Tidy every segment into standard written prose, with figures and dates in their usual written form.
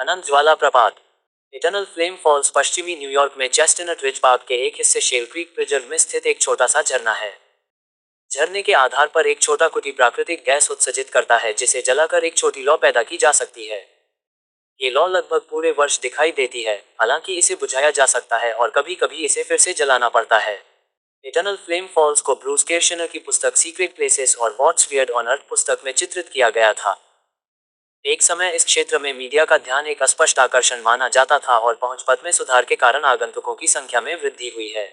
अनंत ज्वाला प्रपात। Eternal flame false पश्चिमी New York में चेस्टनट रिज पार्क के एक हिस्से शेल क्रीक प्रिजर्व में स्थित एक छोटा सा झरना है। झरने के आधार पर एक छोटा कुटी प्राकृतिक गैस उत्सर्जित करता है जिसे जलाकर एक छोटी लौ पैदा की जा सकती है। ये लौ लगभग पूरे वर्ष दिखाई देती है, हालांकि इसे बुझाया जा सकता है और कभी कभी इसे फिर से जलाना पड़ता है। इटर्नल फ्लेम फॉल्स को ब्रूस केर्शनर की पुस्तक सीक्रेट प्लेसेस और व्हाट्स वियर्ड ऑन अर्थ पुस्तक में चित्रित किया गया था। एक समय इस क्षेत्र में मीडिया का ध्यान एक अस्पष्ट आकर्षण माना जाता था और पहुंच पथ में सुधार के कारण आगंतुकों की संख्या में वृद्धि हुई है।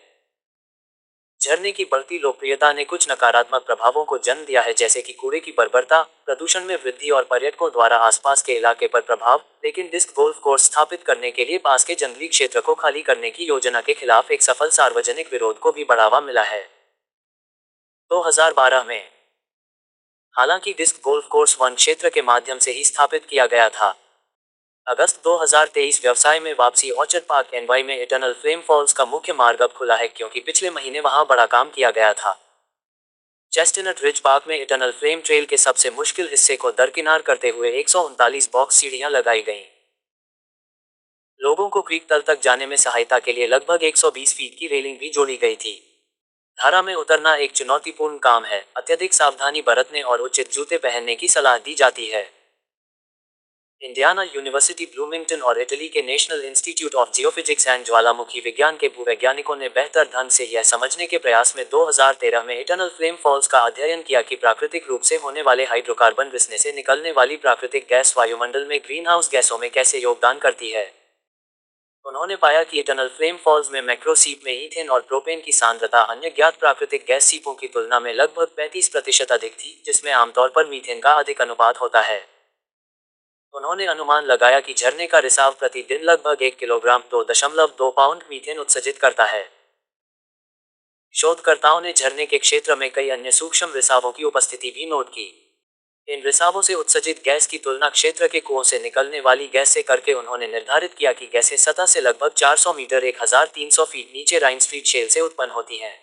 झरने की बढ़ती लोकप्रियता ने कुछ नकारात्मक प्रभावों को जन्म दिया है, जैसे कि कूड़े की बर्बरता, प्रदूषण में वृद्धि और पर्यटकों द्वारा आसपास के इलाके पर प्रभाव। लेकिन डिस्क गोल्फ कोर्स स्थापित करने के लिए पास के जंगली क्षेत्र को खाली करने की योजना के खिलाफ एक सफल सार्वजनिक विरोध को भी बढ़ावा मिला है। 2012 में हालांकि डिस्क गोल्फ कोर्स वन क्षेत्र के माध्यम से ही स्थापित किया गया था। अगस्त 2023 व्यवसाय में वापसी। ऑर्चर्ड पार्क एनवाई में इटर्नल फ्लेम फॉल्स का मुख्य मार्ग अब खुला है क्योंकि पिछले महीने वहां बड़ा काम किया गया था। चेस्टनट रिज पार्क में इटर्नल फ्लेम ट्रेल के सबसे मुश्किल हिस्से को दरकिनार करते हुए 139 बॉक्स सीढ़ियां लगाई गईं। लोगों को क्रीक तल तक जाने में सहायता के लिए लगभग 120 फीट की रेलिंग भी जोड़ी गई थी। धारा में उतरना एक चुनौतीपूर्ण काम है, अत्यधिक सावधानी बरतने और उचित जूते पहनने की सलाह दी जाती है। इंडियाना यूनिवर्सिटी ब्लूमिंगटन और इटली के national institute of geophysics and ज्वालामुखी विज्ञान के भूवैज्ञानिकों ने बेहतर ढंग से यह समझने के प्रयास में 2013 में इटर्नल फ्लेम फॉल्स का अध्ययन किया कि प्राकृतिक रूप से होने वाले हाइड्रोकार्बन रिसने से निकलने वाली प्राकृतिक गैस वायुमंडल में ग्रीनहाउस गैसों में कैसे योगदान करती है। उन्होंने पाया कि इटर्नल फ्लेम फॉल्स में मैक्रोसीप में ईथेन और प्रोपेन की सांद्रता अन्य ज्ञात प्राकृतिक गैस सीपों की तुलना में लगभग 35% अधिक थी, जिसमें आमतौर पर मीथेन का अधिक अनुपात होता है। उन्होंने अनुमान लगाया कि झरने का रिसाव प्रतिदिन लगभग 1 किलोग्राम 2.2 पाउंड मीथेन उत्सर्जित करता है। शोधकर्ताओं ने झरने के क्षेत्र में कई अन्य सूक्ष्म रिसावों की उपस्थिति भी नोट की। इन रिसावों से उत्सर्जित गैस की तुलना क्षेत्र के कुओं से निकलने वाली गैस से करके उन्होंने निर्धारित किया कि गैसें सतह से लगभग 400 मीटर 1300 फीट नीचे राइन्सफील्ड शेल से उत्पन्न होती हैं।